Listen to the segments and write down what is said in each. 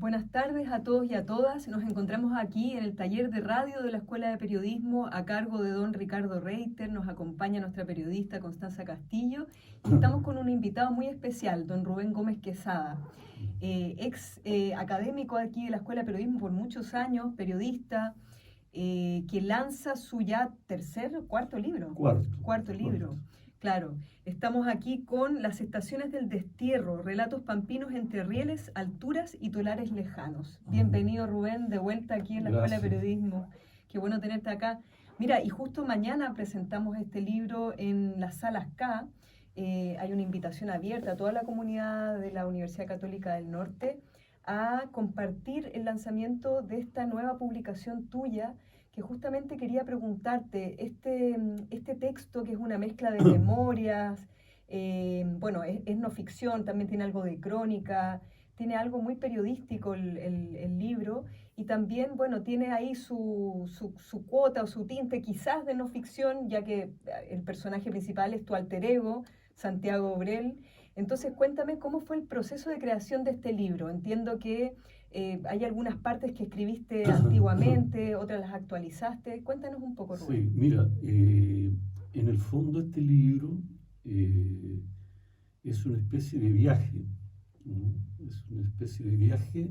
Buenas tardes a todos y a todas. Nos encontramos aquí en el taller de radio de la Escuela de Periodismo a cargo de don Ricardo Reiter. Nos acompaña nuestra periodista Constanza Castillo y estamos con un invitado muy especial, don Rubén Gómez Quesada, ex académico aquí de la Escuela de Periodismo por muchos años, periodista, que lanza su ya cuarto libro. Cuarto libro. Claro, estamos aquí con Las estaciones del destierro, relatos pampinos entre rieles, alturas y tolares lejanos. Bienvenido, Rubén, de vuelta aquí en la Escuela de Periodismo. Qué bueno tenerte acá. Mira, y justo mañana presentamos este libro en las salas K. Hay una invitación abierta a toda la comunidad de la Universidad Católica del Norte a compartir el lanzamiento de esta nueva publicación tuya, que justamente quería preguntarte, este texto que es una mezcla de memorias, bueno, es no ficción, también tiene algo de crónica, tiene algo muy periodístico el libro, y también, bueno, tiene ahí su cuota o su tinte quizás de no ficción, ya que el personaje principal es tu alter ego, Santiago Brel. Entonces, cuéntame cómo fue el proceso de creación de este libro. Entiendo que hay algunas partes que escribiste antiguamente, otras las actualizaste. Cuéntanos un poco, Rubén. Sí, mira, en el fondo este libro es una especie de viaje, ¿no? Es una especie de viaje,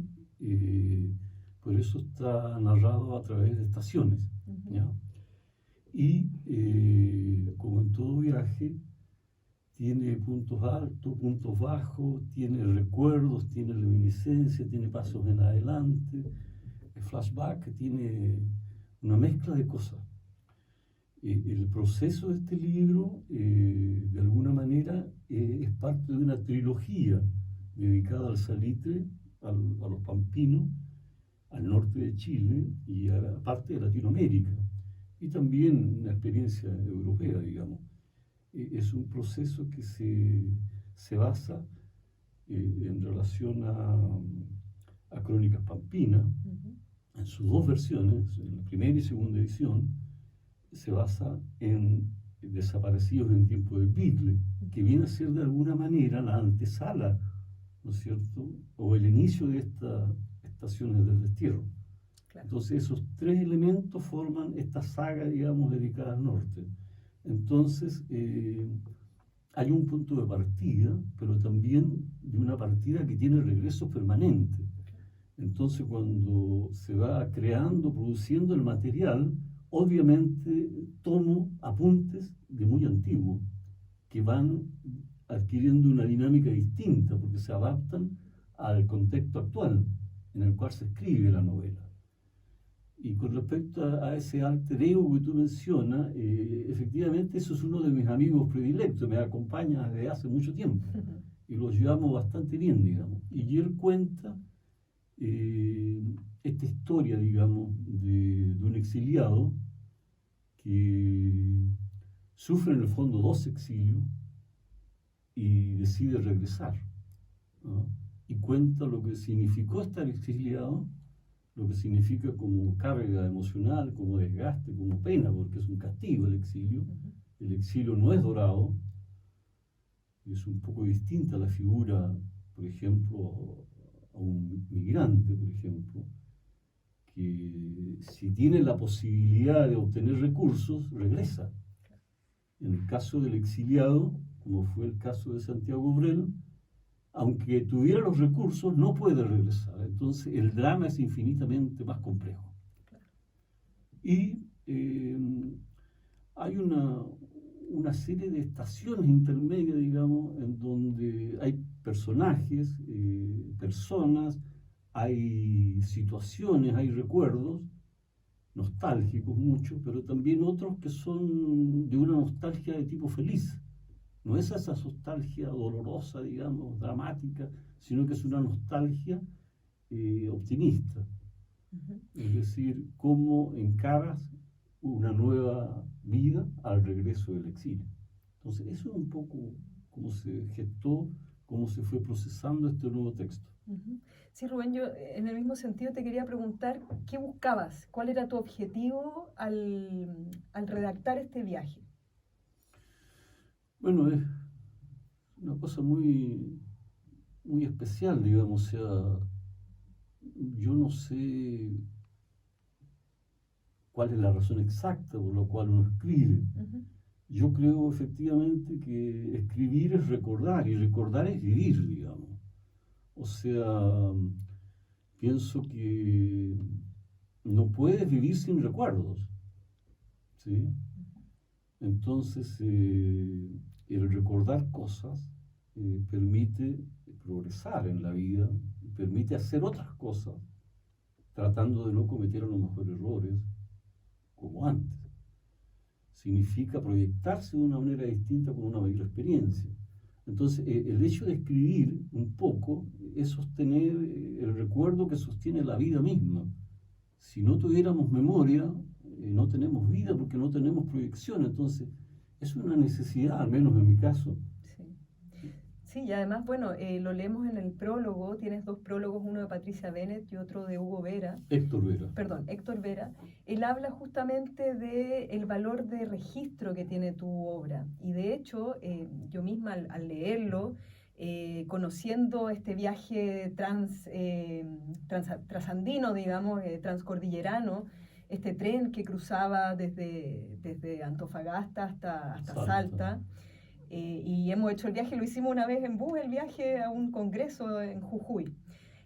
por eso está narrado a través de estaciones, ¿ya? Y como en todo viaje, tiene puntos altos, puntos bajos, tiene recuerdos, tiene reminiscencias, tiene pasos en adelante, flashback, tiene una mezcla de cosas. El proceso de este libro, de alguna manera, es parte de una trilogía dedicada al salitre, a los pampinos, al norte de Chile y a la parte de Latinoamérica, y también una experiencia europea, digamos. Es un proceso que se basa en relación a Crónicas Pampinas, en sus dos versiones, en la primera y segunda edición. Se basa en Desaparecidos en tiempo del Beatle, que viene a ser de alguna manera la antesala, ¿no es cierto?, o el inicio de estas estaciones del destierro. Claro. Entonces esos tres elementos forman esta saga, digamos, dedicada al norte. Entonces hay un punto de partida, pero también de una partida que tiene regreso permanente. Entonces cuando se va creando, produciendo el material, obviamente tomo apuntes de muy antiguo, que van adquiriendo una dinámica distinta, porque se adaptan al contexto actual en el cual se escribe la novela. Y con respecto a ese alter ego que tú mencionas, efectivamente eso es uno de mis amigos predilectos, me acompaña desde hace mucho tiempo, y lo llevamos bastante bien, digamos. Y él cuenta esta historia, digamos, de un exiliado que sufre en el fondo dos exilios y decide regresar, ¿no? Y cuenta lo que significó estar exiliado, lo que significa como carga emocional, como desgaste, como pena, porque es un castigo el exilio. El exilio no es dorado, es un poco distinta la figura, por ejemplo, a un migrante, por ejemplo, que si tiene la posibilidad de obtener recursos, regresa. En el caso del exiliado, como fue el caso de Santiago Brel, aunque tuviera los recursos, no puede regresar. Entonces el drama es infinitamente más complejo. Y hay una serie de estaciones intermedias, digamos, en donde hay personajes, personas, hay situaciones, hay recuerdos nostálgicos muchos, pero también otros que son de una nostalgia de tipo feliz. No es esa nostalgia dolorosa, digamos, dramática, sino que es una nostalgia optimista. Es decir, cómo encaras una nueva vida al regreso del exilio. Entonces, eso es un poco cómo se gestó, cómo se fue procesando este nuevo texto. Sí, Rubén, yo en el mismo sentido te quería preguntar, ¿qué buscabas? ¿Cuál era tu objetivo al redactar este viaje? Bueno, es una cosa muy, muy especial, digamos, o sea, yo no sé cuál es la razón exacta por la cual uno escribe. Yo creo efectivamente que escribir es recordar, y recordar es vivir, digamos. O sea, pienso que no puedes vivir sin recuerdos, ¿sí? Entonces, el recordar cosas permite progresar en la vida, permite hacer otras cosas, tratando de no cometer a lo mejor errores como antes. Significa proyectarse de una manera distinta con una mayor experiencia. Entonces, el hecho de escribir un poco es sostener el recuerdo que sostiene la vida misma. Si no tuviéramos memoria, no tenemos vida porque no tenemos proyección. Entonces, es una necesidad, al menos en mi caso. Sí, y además, bueno, lo leemos en el prólogo, tienes dos prólogos, uno de Patricia Bennett y otro de Hugo Vera. Héctor Vera. Él habla justamente del valor de registro que tiene tu obra. Y de hecho, yo misma al leerlo, conociendo este viaje trasandino, digamos, transcordillerano, este tren que cruzaba desde Antofagasta hasta Salta. Y hemos hecho el viaje, lo hicimos una vez en bus, el viaje a un congreso en Jujuy.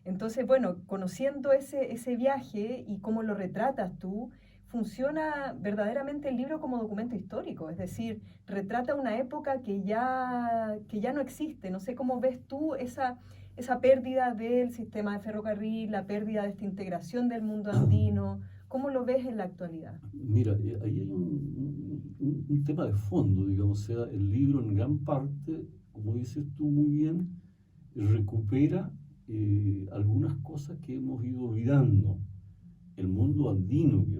Entonces, bueno, conociendo ese viaje y cómo lo retratas tú, funciona verdaderamente el libro como documento histórico, es decir, retrata una época que ya no existe. No sé cómo ves tú esa pérdida del sistema de ferrocarril, la pérdida de esta integración del mundo andino. ¿Cómo lo ves en la actualidad? Mira, ahí hay un tema de fondo, digamos, o sea, el libro en gran parte, como dices tú muy bien, recupera algunas cosas que hemos ido olvidando. El mundo andino, que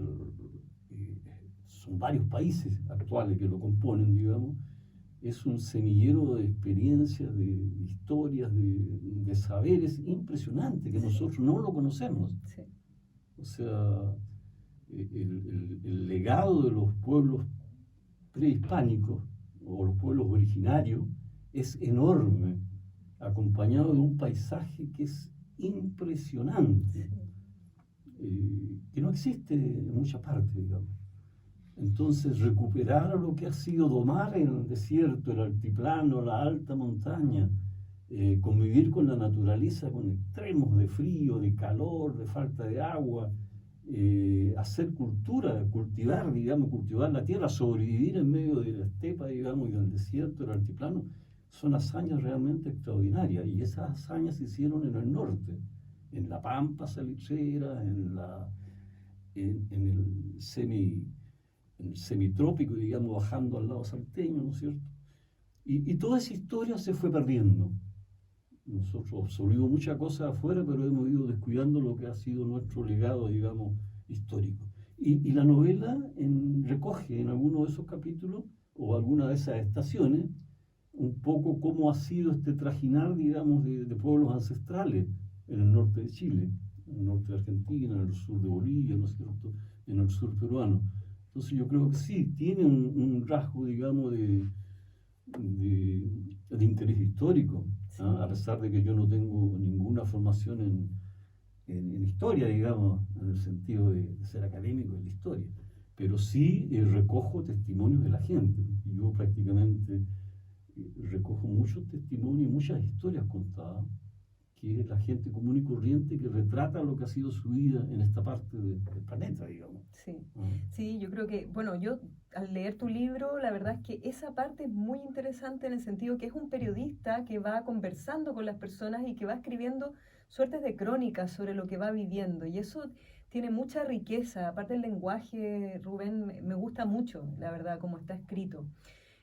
son varios países actuales que lo componen, digamos, es un semillero de experiencias, de historias, de saberes impresionante que nosotros no lo conocemos. Sí. O sea, el legado de los pueblos prehispánicos o los pueblos originarios es enorme, acompañado de un paisaje que es impresionante, que no existe en muchas partes, digamos. Entonces, recuperar lo que ha sido domar el desierto, el altiplano, la alta montaña, convivir con la naturaleza, con extremos de frío, de calor, de falta de agua, hacer cultura, cultivar la tierra, sobrevivir en medio de la estepa, digamos, y del desierto, del altiplano, son hazañas realmente extraordinarias. Y esas hazañas se hicieron en el norte, en la pampa salitrera, en el semitrópico, digamos, bajando al lado salteño, ¿no es cierto? Y toda esa historia se fue perdiendo. Nosotros absorbimos muchas cosas afuera, pero hemos ido descuidando lo que ha sido nuestro legado, digamos, histórico. Y la novela recoge en alguno de esos capítulos, o alguna de esas estaciones, un poco cómo ha sido este trajinar, digamos, de pueblos ancestrales en el norte de Chile, en el norte de Argentina, en el sur de Bolivia, ¿no es cierto?, en el sur peruano. Entonces yo creo que sí, tiene un rasgo, digamos, de interés histórico, sí. A pesar de que yo no tengo ninguna formación en historia, digamos, en el sentido de ser académico de la historia, pero sí recojo testimonios de la gente. Yo prácticamente recojo muchos testimonios, muchas historias contadas, que es la gente común y corriente que retrata lo que ha sido su vida en esta parte del planeta, digamos. Sí, sí, yo creo que, bueno, yo al leer tu libro, la verdad es que esa parte es muy interesante en el sentido que es un periodista que va conversando con las personas y que va escribiendo suertes de crónicas sobre lo que va viviendo, y eso tiene mucha riqueza. Aparte el lenguaje, Rubén, me gusta mucho, la verdad, cómo está escrito.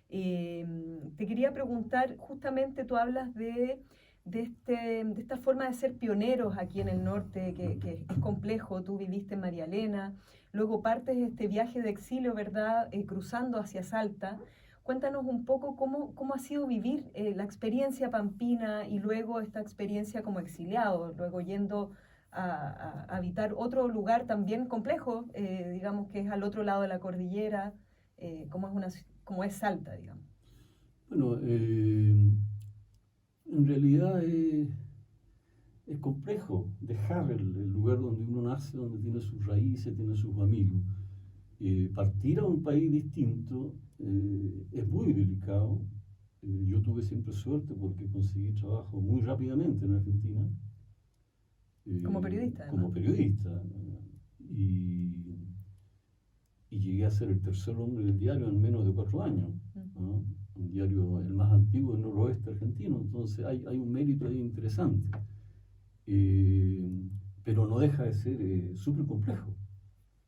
Te quería preguntar, justamente tú hablas de esta forma de ser pioneros aquí en el norte, que es complejo. Tú viviste en María Elena, luego partes de este viaje de exilio, ¿verdad?, cruzando hacia Salta. Cuéntanos un poco cómo ha sido vivir la experiencia pampina y luego esta experiencia como exiliado, luego yendo a habitar otro lugar también complejo, digamos que es al otro lado de la cordillera, como es Salta, digamos. Bueno, en realidad es complejo dejar el lugar lugar donde uno nace, donde tiene sus raíces, tiene sus amigos. Partir a un país distinto es muy delicado. Yo tuve siempre suerte porque conseguí trabajo muy rápidamente en Argentina. Como periodista, Como periodista. Y llegué a ser el tercer hombre del diario en menos de 4 años. ¿No? Un diario el más antiguo del noroeste argentino. Entonces hay un mérito ahí interesante. Pero no deja de ser súper complejo.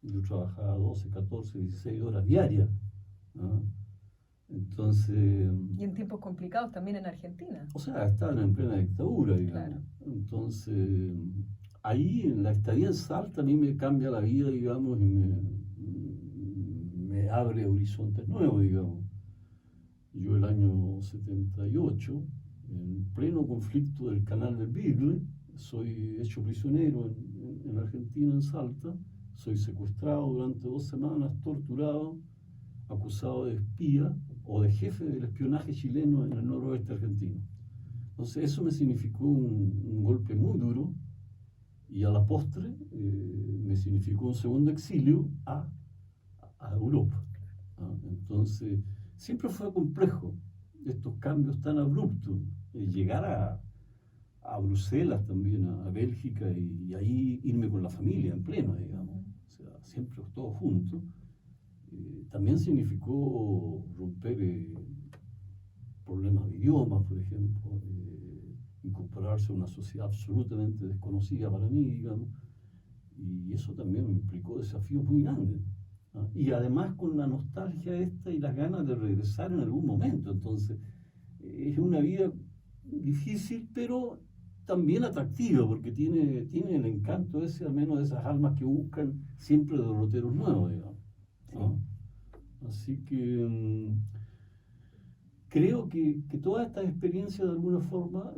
Yo trabajaba 12, 14, 16 horas diarias. ¿No? Entonces... Y en tiempos complicados también en Argentina. O sea, estaban en plena dictadura, digamos. Claro. Entonces, ahí en la estadía en Salta a mí me cambia la vida, digamos, y me abre horizontes nuevos, digamos. Yo el año 78, en pleno conflicto del canal del Beagle, soy hecho prisionero en Argentina, en Salta, soy secuestrado durante 2 semanas, torturado, acusado de espía o de jefe del espionaje chileno en el noroeste argentino. Entonces eso me significó un golpe muy duro y a la postre me significó un segundo exilio a Europa. Entonces siempre fue complejo estos cambios tan abruptos, llegar a Bruselas también, a Bélgica y ahí irme con la familia en pleno, digamos, o sea, siempre todos juntos. También significó romper problemas de idioma, por ejemplo, incorporarse a una sociedad absolutamente desconocida para mí, digamos, y eso también me implicó desafíos muy grandes. ¿No? Y además con la nostalgia esta y las ganas de regresar en algún momento. Entonces, es una vida difícil, pero también atractiva, porque tiene el encanto ese, al menos de esas almas que buscan siempre derroteros nuevos, digamos. ¿No? Así que creo que todas estas experiencias de alguna forma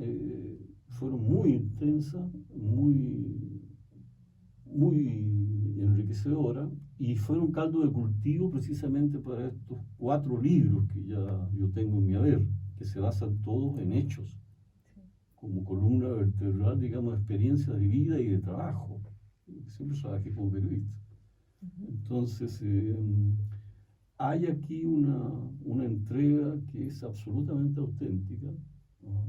fueron muy intensas, muy enriquecedoras y fueron caldo de cultivo precisamente para estos 4 libros que ya yo tengo en mi haber, que se basan todos en hechos, como columna vertebral, digamos, de experiencias de vida y de trabajo. Siempre trabajé como periodista. Entonces, hay aquí una entrega que es absolutamente auténtica, ¿no?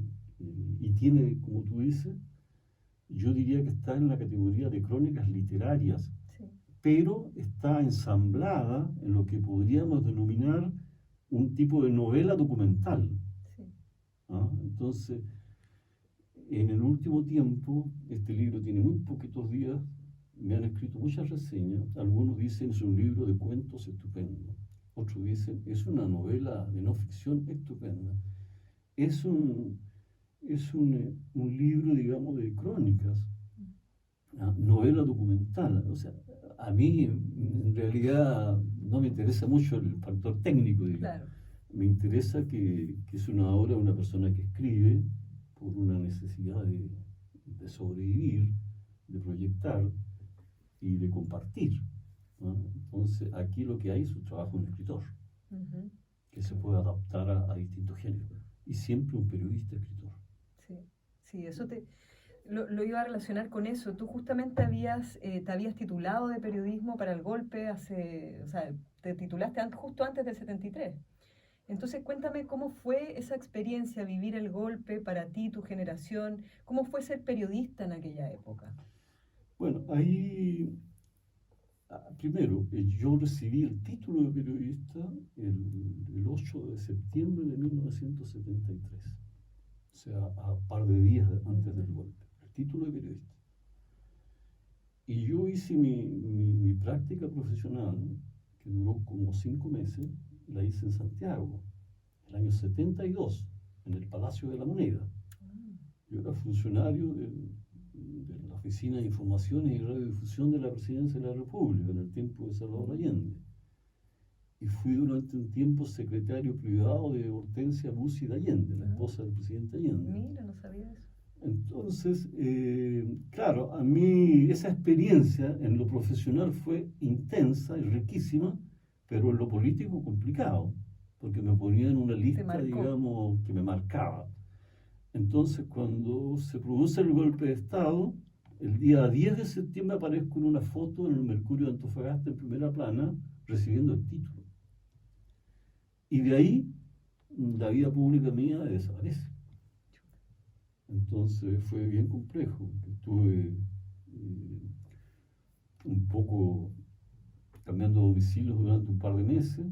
Y tiene, como tú dices, yo diría que está en la categoría de crónicas literarias, sí, pero está ensamblada en lo que podríamos denominar un tipo de novela documental. Sí. Entonces, en el último tiempo, este libro tiene muy poquitos días, me han escrito muchas reseñas, algunos dicen es un libro de cuentos estupendo, otros dicen es una novela de no ficción estupenda, es un libro, digamos, de crónicas, novela documental. O sea, a mí en realidad no me interesa mucho el factor técnico, digamos. Claro. Me interesa que es una obra de una persona que escribe por una necesidad de sobrevivir, de proyectar y de compartir, ¿no? Entonces, aquí lo que hay es un trabajo de un escritor, que se puede adaptar a distintos géneros, y siempre un periodista escritor. Sí, eso lo iba a relacionar con eso. Tú justamente te habías titulado de periodismo para el golpe te titulaste justo antes del 73. Entonces, cuéntame cómo fue esa experiencia, vivir el golpe para ti, tu generación, cómo fue ser periodista en aquella época. Bueno, ahí, primero, yo recibí el título de periodista el 8 de septiembre de 1973. O sea, a par de días antes del golpe, el título de periodista. Y yo hice mi práctica profesional, que duró como 5 meses, la hice en Santiago, el año 72, en el Palacio de la Moneda. Yo era funcionario de la Oficina de Informaciones y Radiodifusión de la Presidencia de la República en el tiempo de Salvador Allende. Y fui durante un tiempo secretario privado de Hortensia Bussi de Allende, la esposa del presidente Allende. Mira, no sabía eso. Entonces, claro, a mí esa experiencia en lo profesional fue intensa y riquísima, pero en lo político complicado, porque me ponía en una lista, digamos, que me marcaba. Entonces, cuando se produce el golpe de Estado, el día 10 de septiembre aparezco en una foto en el Mercurio de Antofagasta en primera plana, recibiendo el título. Y de ahí, la vida pública mía desaparece. Entonces fue bien complejo. Estuve un poco cambiando domicilio durante un par de meses.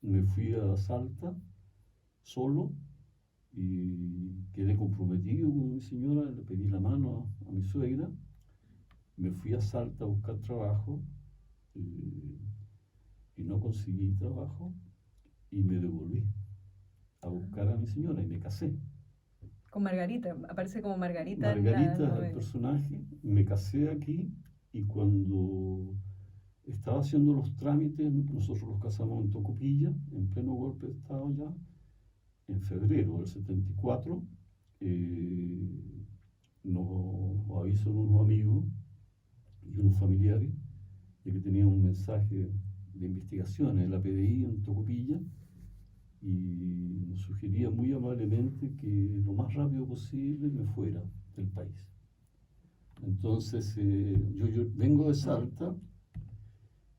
Me fui a Salta solo y quedé comprometido con mi señora, le pedí la mano a mi suegra, me fui a Salta a buscar trabajo y no conseguí trabajo y me devolví a buscar a mi señora y me casé. Con Margarita, aparece como Margarita Margarita en la es el novela. personaje, me casé aquí y cuando estaba haciendo los trámites, nosotros los casamos en Tocopilla, en pleno golpe de Estado ya, en febrero del 74, nos avisan unos amigos y unos familiares de que tenían un mensaje de investigación en la PDI en Tocopilla y nos sugería muy amablemente que lo más rápido posible me fuera del país. Entonces yo vengo de Salta,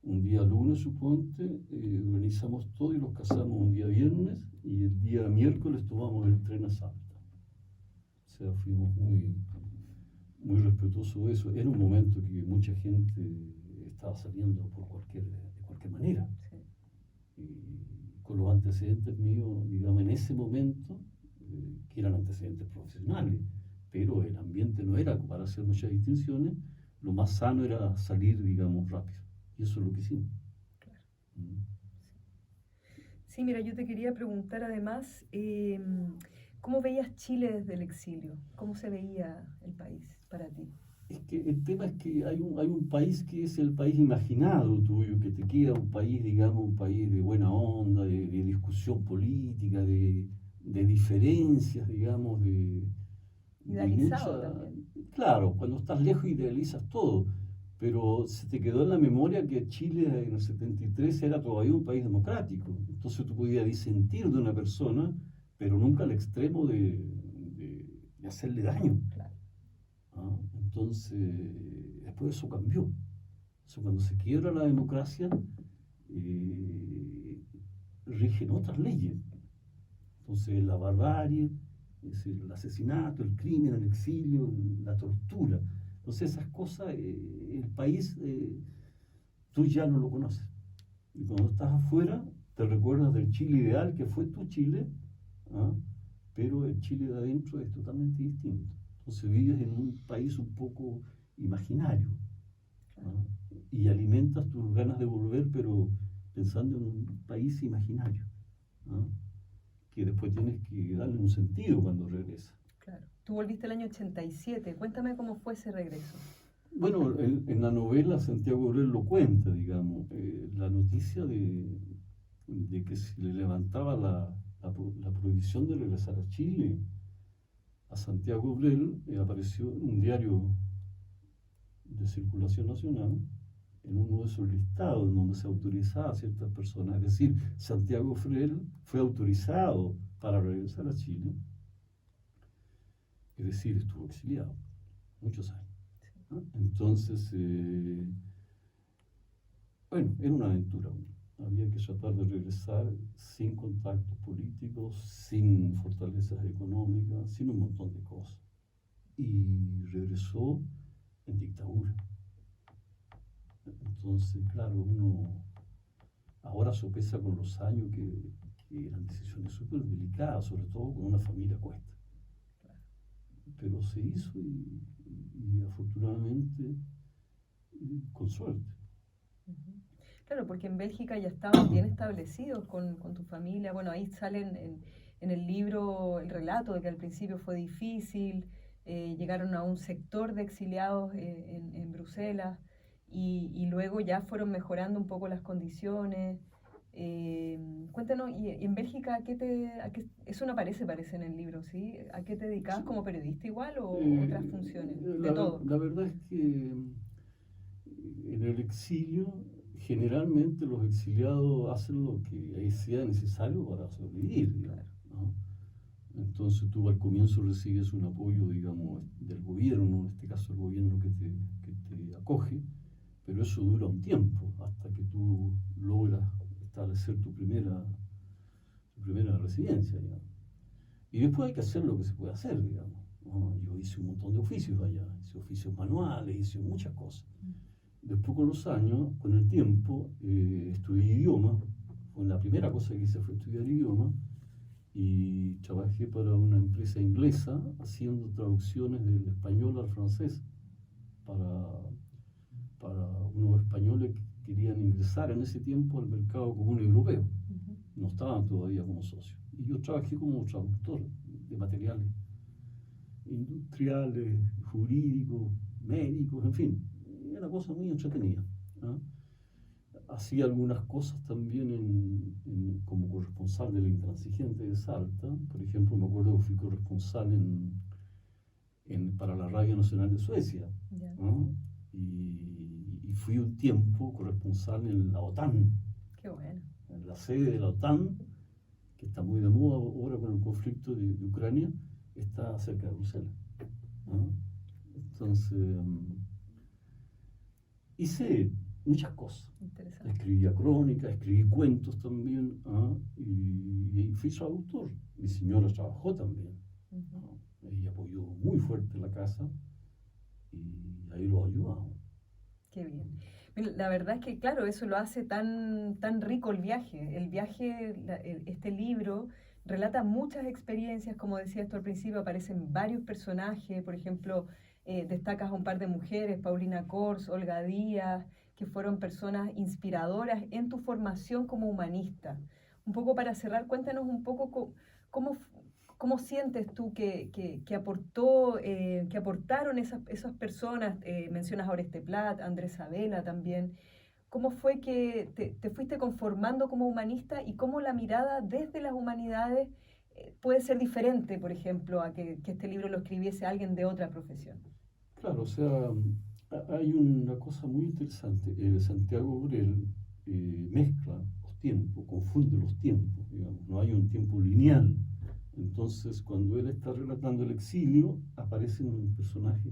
un día lunes suponte, organizamos todo y los casamos un día viernes y el día miércoles tomamos el tren a Salta. O sea, fuimos muy respetuosos de eso. Era un momento que mucha gente estaba saliendo de cualquier manera. Sí. Y con los antecedentes míos, digamos, en ese momento, que eran antecedentes profesionales, pero el ambiente no era para hacer muchas distinciones, lo más sano era salir, digamos, rápido. Y eso es lo que hicimos. Claro. Sí, mira, yo te quería preguntar además, ¿cómo veías Chile desde el exilio? ¿Cómo se veía el país para ti? Es que el tema es que hay un país que es el país imaginado tuyo, que te queda un país, digamos, un país de buena onda, de discusión política, de diferencias, digamos, de Idealizado mucha... también. Claro, cuando estás lejos idealizas todo, pero se te quedó en la memoria que Chile en el 73 era todavía un país democrático. Entonces tú podías disentir de una persona, pero nunca al extremo de hacerle daño. Claro. ¿Ah? Entonces, después eso cambió. Eso, cuando se quiebra la democracia, rigen otras leyes. Entonces, la barbarie, es decir, el asesinato, el crimen, el exilio, la tortura. Entonces, esas cosas, el país, tú ya no lo conoces. Y cuando estás afuera, te recuerdas del Chile ideal, que fue tu Chile, ¿ah? Pero el Chile de adentro es totalmente distinto. Entonces vives en un país un poco imaginario, ¿no? Y alimentas tus ganas de volver, pero pensando en un país imaginario, ¿no? Que después tienes que darle un sentido cuando regresas. Claro. Tú volviste el año 87. Cuéntame cómo fue ese regreso. Bueno, en la novela Santiago Obrel lo cuenta, digamos, la noticia de que se le levantaba la prohibición de regresar a Chile. A Santiago Obrel apareció en un diario de circulación nacional, en uno de esos listados en donde se autorizaba a ciertas personas. Es decir, Santiago Obrel fue autorizado para regresar a Chile, es decir, estuvo exiliado muchos años, ¿no? Entonces, bueno, era una aventura. Había que tratar de regresar sin contactos políticos, sin fortalezas económicas, sin un montón de cosas. Y regresó en dictadura. Entonces, claro, uno ahora sopesa con los años que eran decisiones súper delicadas, sobre todo con una familia a cuesta. Pero se hizo y afortunadamente con suerte. Claro, porque en Bélgica ya estaban bien establecidos con tu familia. Bueno, ahí salen en el libro el relato de que al principio fue difícil, llegaron a un sector de exiliados en Bruselas y luego ya fueron mejorando un poco las condiciones. Cuéntanos, y en Bélgica, eso no aparece, parece en el libro, ¿sí? ¿A qué te dedicabas como periodista igual o otras funciones? De todo. La verdad es que en el exilio, generalmente los exiliados hacen lo que sea necesario para sobrevivir, digamos, ¿no? Entonces tú al comienzo recibes un apoyo, digamos, del gobierno, en este caso el gobierno que te acoge, pero eso dura un tiempo hasta que tú logras establecer tu primera residencia, digamos. Y después hay que hacer lo que se puede hacer, digamos, ¿no? Yo hice un montón de oficios allá, hice oficios manuales, hice muchas cosas. Después con los años, con el tiempo, estudié idioma. La primera cosa que hice fue estudiar idioma y trabajé para una empresa inglesa haciendo traducciones del español al francés para unos españoles que querían ingresar en ese tiempo al mercado común europeo. No estaban todavía como socios. Y yo trabajé como traductor de materiales industriales, jurídicos, médicos, en fin. Era una cosa muy entretenida, ¿no? Hacía algunas cosas también como corresponsal de la Intransigente de Salta. Por ejemplo, me acuerdo que fui corresponsal para la Radio Nacional de Suecia, ¿no? Y fui un tiempo corresponsal en la OTAN. Qué bueno. En la sede de la OTAN, que está muy de moda ahora con el conflicto de Ucrania, está cerca de Bruselas, ¿no? Entonces, hice muchas cosas. Escribía crónicas, escribí cuentos también, y fui traductor. Mi señora trabajó también. ¿No? Ella apoyó muy fuerte la casa y ahí lo ayudamos. Qué bien. La verdad es que, claro, eso lo hace tan rico el viaje. El viaje, este libro relata muchas experiencias, como decías tú al principio, aparecen varios personajes, por ejemplo, destacas a un par de mujeres, Paulina Kors, Olga Díaz, que fueron personas inspiradoras en tu formación como humanista. Un poco para cerrar, cuéntanos un poco cómo sientes tú que aportaron esas personas, mencionas a Oreste Plat, Andrés Sabela también. ¿Cómo fue que te fuiste conformando como humanista y cómo la mirada desde las humanidades puede ser diferente, por ejemplo, a que este libro lo escribiese alguien de otra profesión? Claro, o sea, hay una cosa muy interesante. Santiago Borel mezcla los tiempos, confunde los tiempos, digamos. No hay un tiempo lineal. Entonces, cuando él está relatando el exilio, aparecen personajes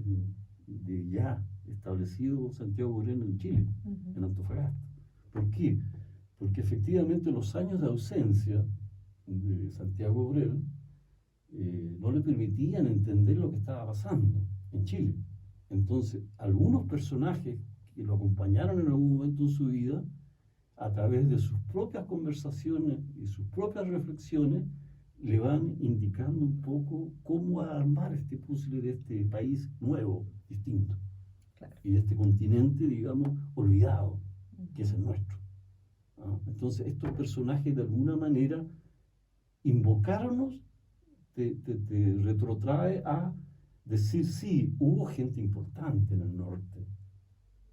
de ya establecido Santiago Borel en Chile, en Antofagasta. ¿Por qué? Porque efectivamente los años de ausencia de Santiago Borel no le permitían entender lo que estaba pasando en Chile. Entonces, algunos personajes que lo acompañaron en algún momento en su vida, a través de sus propias conversaciones y sus propias reflexiones, le van indicando un poco cómo armar este puzzle de este país nuevo, distinto. Claro. Y de este continente, digamos, olvidado, que es el nuestro. Entonces, estos personajes de alguna manera invocarnos te retrotrae a decir, sí, hubo gente importante en el norte,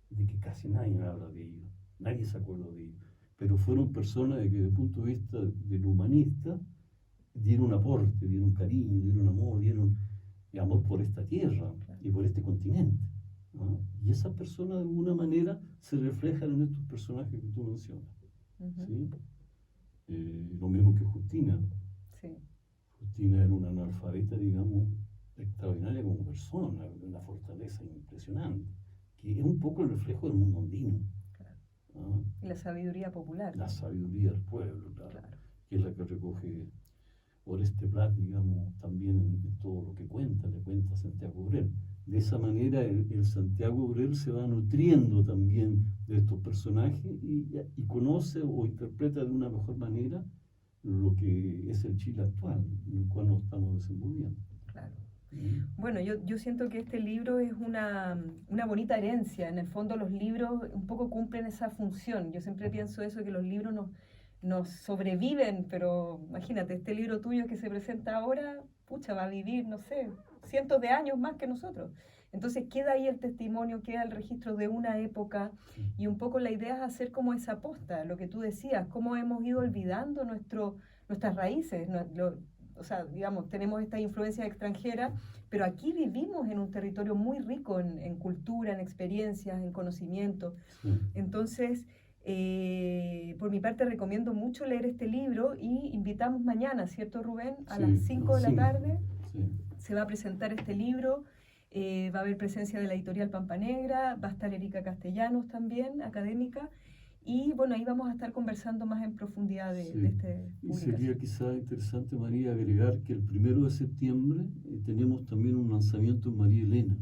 de que casi nadie habla de ellos, nadie se acuerda de ellos, pero fueron personas que desde el punto de vista del humanista dieron aporte, dieron cariño, dieron amor, dieron amor por esta tierra y por este continente, ¿no? Y esas personas de alguna manera se reflejan en estos personajes que tú mencionas. ¿Sí? Lo mismo que Justina. Sí. Justina era una analfabeta, digamos, extraordinaria como persona, una fortaleza impresionante, que es un poco el reflejo del mundo andino. Claro. Y la sabiduría popular. La sabiduría del pueblo, claro. Que es la que recoge Oreste Plat, digamos, también en todo lo que le cuenta Santiago Borel. De esa manera el Santiago Borel se va nutriendo también de estos personajes y conoce o interpreta de una mejor manera lo que es el Chile actual, en el cual nos estamos desenvolviendo. Claro. Bueno, yo siento que este libro es una bonita herencia. En el fondo los libros un poco cumplen esa función. Yo siempre pienso eso, que los libros nos sobreviven, pero imagínate, este libro tuyo que se presenta ahora, pucha, va a vivir, no sé, cientos de años más que nosotros. Entonces queda ahí el testimonio, queda el registro de una época, y un poco la idea es hacer como esa posta, lo que tú decías, cómo hemos ido olvidando nuestras raíces. O sea, digamos, tenemos esta influencia extranjera, pero aquí vivimos en un territorio muy rico en cultura, en experiencias, en conocimiento. Entonces, Por mi parte recomiendo mucho leer este libro y invitamos mañana, ¿cierto Rubén? A Sí, las 5 de la 5. tarde Sí. se va a presentar este libro, va a haber presencia de la editorial Pampa Negra, va a estar Erika Castellanos también, académica, y bueno, ahí vamos a estar conversando más en profundidad de esta Y publicación. sería quizá interesante, María, agregar que el 1 de septiembre tenemos también un lanzamiento en María Elena,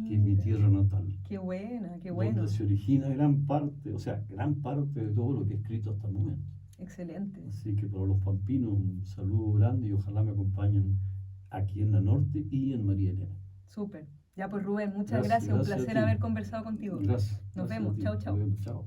que es mi tierra natal. Qué buena, qué bueno. Donde se origina gran parte de todo lo que he escrito hasta el momento. Excelente. Así que para los pampinos un saludo grande y ojalá me acompañen aquí en la norte y en María Elena. Súper. Ya pues Rubén, muchas gracias. Un placer haber conversado contigo. Gracias. Nos vemos. Chao, chao. Chao.